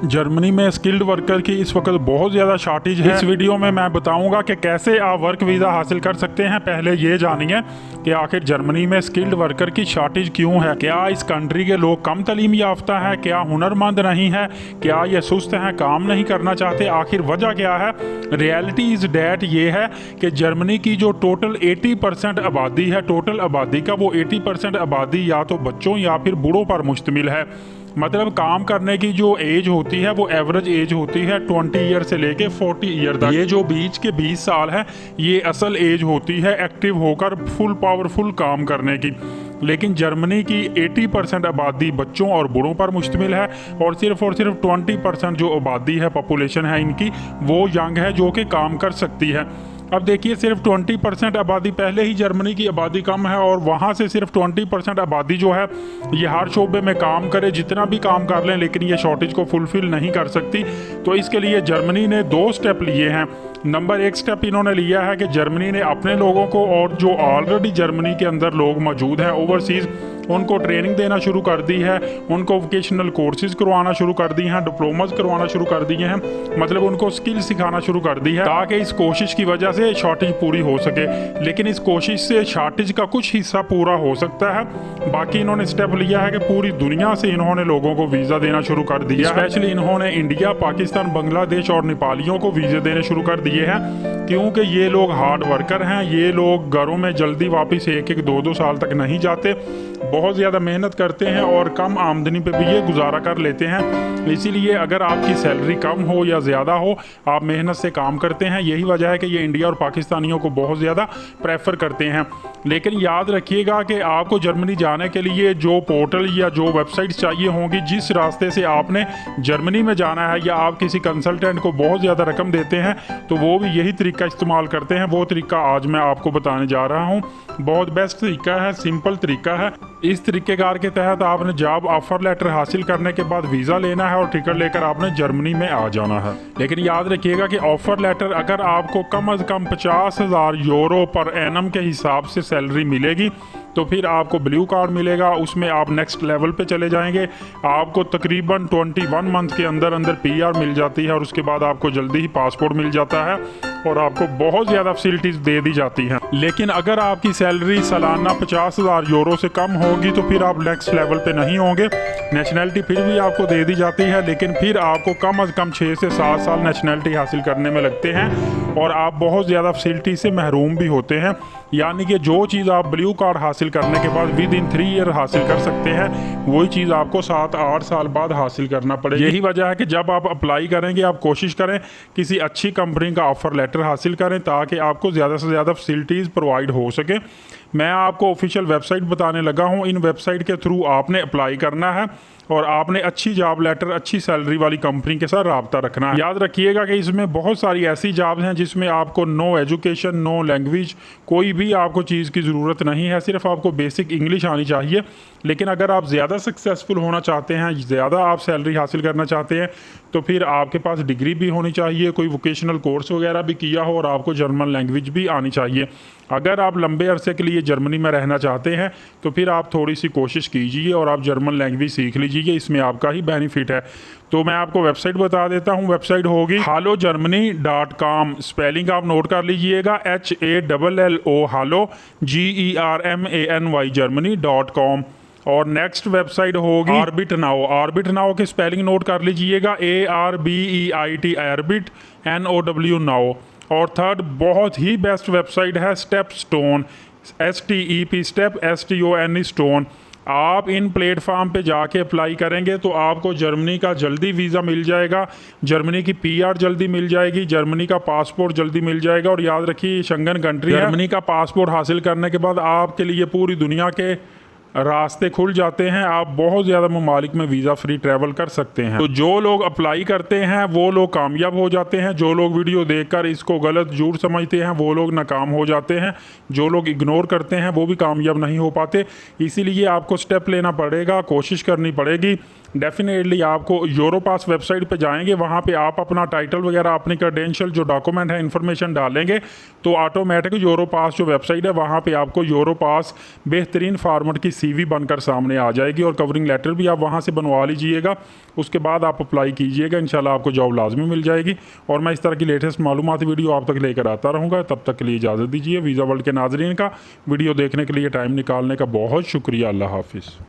Germany में skilled worker की इस वक्त बहुत ज़्यादा शॉर्टेज है। इस वीडियो में मैं बताऊंगा कि कैसे आप वर्क वीज़ा हासिल कर सकते हैं। पहले ये जानिए कि आखिर जर्मनी में स्किल्ड वर्कर की शॉर्टेज क्यों है। क्या इस कंट्री के लोग कम तालीम याफ्ता है, क्या हुनरमंद नहीं है, क्या ये सुस्त हैं, काम नहीं करना चाहते, आखिर वजह क्या है। रियलिटी इज़ डैट ये है कि जर्मनी की जो टोटल 80% आबादी है, टोटल आबादी का वो 80% आबादी या तो बच्चों या फिर बूढ़ों पर मुश्तमिल है। मतलब काम करने की जो एज होती है वो एवरेज एज होती है 20 ईयर से लेके 40 ईयर तक। ये जो बीच के 20 साल है ये असल एज होती है एक्टिव होकर फुल पावरफुल काम करने की। लेकिन जर्मनी की 80% आबादी बच्चों और बूढ़ों पर मुश्तमिल है और सिर्फ 20% जो आबादी है, पॉपुलेशन है इनकी, वो यंग है जो कि काम कर सकती है। अब देखिए सिर्फ 20% आबादी, पहले ही जर्मनी की आबादी कम है और वहाँ से सिर्फ 20% आबादी जो है ये हर शोबे में काम करे, जितना भी काम कर लें, लेकिन ये शॉर्टेज को फुलफिल नहीं कर सकती। तो इसके लिए जर्मनी ने 2 स्टेप लिए हैं। नंबर 1 स्टेप इन्होंने लिया है कि जर्मनी ने अपने लोगों को और जो ऑलरेडी जर्मनी के अंदर लोग मौजूद हैं ओवरसीज़, उनको ट्रेनिंग देना शुरू कर दी है, उनको वोकेशनल कोर्सेज करवाना शुरू कर दी हैं, डिप्लोमास करवाना शुरू कर दिए हैं, मतलब उनको स्किल सिखाना शुरू कर दी है ताकि इस कोशिश की वजह से शॉर्टेज पूरी हो सके। लेकिन इस कोशिश से शॉर्टेज का कुछ हिस्सा पूरा हो सकता है, बाकी इन्होंने स्टेप लिया है कि पूरी दुनिया से इन्होंने लोगों को वीज़ा देना शुरू कर दिया। स्पेशली इन्होंने इंडिया, पाकिस्तान, बांग्लादेश और नेपालियों को वीज़े देने शुरू कर दिए हैं, क्योंकि ये लोग हार्ड वर्कर हैं, ये लोग घरों में जल्दी वापस 1-1, 2-2 साल तक नहीं जाते, बहुत ज़्यादा मेहनत करते हैं और कम आमदनी पे भी ये गुजारा कर लेते हैं। इसीलिए अगर आपकी सैलरी कम हो या ज़्यादा हो, आप मेहनत से काम करते हैं, यही वजह है कि ये इंडिया और पाकिस्तानियों को बहुत ज़्यादा प्रेफर करते हैं। लेकिन याद रखिएगा कि आपको जर्मनी जाने के लिए जो पोर्टल या जो वेबसाइट चाहिए होंगी, जिस रास्ते से आपने जर्मनी में जाना है, या आप किसी कंसल्टेंट को बहुत ज़्यादा रकम देते हैं तो वो भी यही तरीका इस्तेमाल करते हैं। वो तरीका आज मैं आपको बताने जा रहा हूँ। बहुत बेस्ट तरीका है, सिंपल तरीका है। इस तरीक़ेकार के तहत आपने जॉब ऑफर लेटर हासिल करने के बाद वीज़ा लेना है और टिकट लेकर आपने जर्मनी में आ जाना है। लेकिन याद रखिएगा कि ऑफर लेटर अगर आपको कम से कम 50,000 यूरो पर एनम के हिसाब से सैलरी मिलेगी तो फिर आपको ब्लू कार्ड मिलेगा, उसमें आप नेक्स्ट लेवल पे चले जाएंगे। आपको तकरीबन 21 मंथ के अंदर अंदर PR मिल जाती है और उसके बाद आपको जल्दी ही पासपोर्ट मिल जाता है और आपको बहुत ज़्यादा फैसिलिटीज़ दे दी जाती हैं। लेकिन अगर आपकी सैलरी सालाना 50,000 यूरो से कम होगी तो फिर आप नेक्स्ट लेवल पे नहीं होंगे। नेशनलिटी फिर भी आपको दे दी जाती है, लेकिन फिर आपको कम से कम 6 से 7 साल नेशनलिटी हासिल करने में लगते हैं और आप बहुत ज़्यादा फैसिलिटी से महरूम भी होते हैं। यानी कि जो चीज़ आप ब्लू कार्ड हासिल करने के बाद विद इन 3 ईयर हासिल कर सकते हैं, वही चीज़ आपको 7-8 साल बाद हासिल करना पड़ेगी। यही वजह है कि जब आप अप्लाई करेंगे आप कोशिश करें किसी अच्छी कंपनी का ऑफर लेटर हासिल करें ताकि आपको ज़्यादा से ज़्यादा फैसिलिटीज़ प्रोवाइड हो सके। मैं आपको ऑफिशियल वेबसाइट बताने लगा हूँ। इन वेबसाइट के थ्रू आपने अप्लाई करना है और आपने अच्छी जॉब लेटर, अच्छी सैलरी वाली कंपनी के साथ रब्ता रखना है। याद रखिएगा कि इसमें बहुत सारी ऐसी जॉब्स हैं जिसमें आपको नो एजुकेशन, नो लैंग्वेज, कोई भी आपको चीज़ की ज़रूरत नहीं है, सिर्फ आपको बेसिक इंग्लिश आनी चाहिए। लेकिन अगर आप ज़्यादा सक्सेसफुल होना चाहते हैं, ज़्यादा आप सैलरी हासिल करना चाहते हैं, तो फिर आपके पास डिग्री भी होनी चाहिए, कोई वोकेशनल कोर्स वगैरह भी किया हो और आपको जर्मन लैंग्वेज भी आनी चाहिए। अगर आप लंबे अरसे के लिए जर्मनी में रहना चाहते हैं तो फिर आप थोड़ी सी कोशिश कीजिए और आप जर्मन लैंग्वेज सीख लीजिए, इसमें आपका ही बेनिफिट है। तो मैं आपको वेबसाइट बता देता हूँ। वेबसाइट होगी hallogermany.com, स्पेलिंग आप नोट कर लीजिएगा, HALLO hallo GERMANY Germany.com। और नेक्स्ट वेबसाइट होगी ऑर्बिट नाउ। ऑर्बिट नाउ की स्पेलिंग नोट कर लीजिएगा, ARBEIT ऑर्बिट NOW नाउ। और थर्ड बहुत ही बेस्ट वेबसाइट है step stone, STEP step STONE stone. आप इन प्लेटफॉर्म पे जाके अप्लाई करेंगे तो आपको जर्मनी का जल्दी वीज़ा मिल जाएगा, जर्मनी की PR जल्दी मिल जाएगी, जर्मनी का पासपोर्ट जल्दी मिल जाएगा। और याद रखिए ये शंगन कंट्री है। जर्मनी का पासपोर्ट हासिल करने के बाद आपके लिए पूरी दुनिया के रास्ते खुल जाते हैं, आप बहुत ज़्यादा ममालिक में वीज़ा फ्री ट्रैवल कर सकते हैं। तो जो लोग अप्लाई करते हैं वो लोग कामयाब हो जाते हैं, जो लोग वीडियो देखकर इसको गलत झूठ समझते हैं वो लोग नाकाम हो जाते हैं, जो लोग इग्नोर करते हैं वो भी कामयाब नहीं हो पाते। इसीलिए आपको स्टेप लेना पड़ेगा, कोशिश करनी पड़ेगी। डेफिनेटली आपको यूरोपास वेबसाइट पे जाएंगे, वहाँ पे आप अपना टाइटल वगैरह, अपनी क्रेडेंशियल जो डॉक्यूमेंट है, इन्फॉर्मेशन डालेंगे तो ऑटोमेटिक यूरोपास जो वेबसाइट है वहाँ पे आपको यूरोपास बेहतरीन फार्मेट की CV बनकर सामने आ जाएगी, और कवरिंग लेटर भी आप वहाँ से बनवा लीजिएगा। उसके बाद आप अप्लाई कीजिएगा, इंशाल्लाह आपको जॉब लाजमी मिल जाएगी। और मैं इस तरह की लेटेस्ट मालूमाती वीडियो आप तक लेकर आता रहूँगा। तब तक के लिए इजाज़त दीजिए। वीज़ा वर्ल्ड के नाज़रीन का वीडियो देखने के लिए टाइम निकालने का बहुत शुक्रिया। अल्लाह हाफिज़।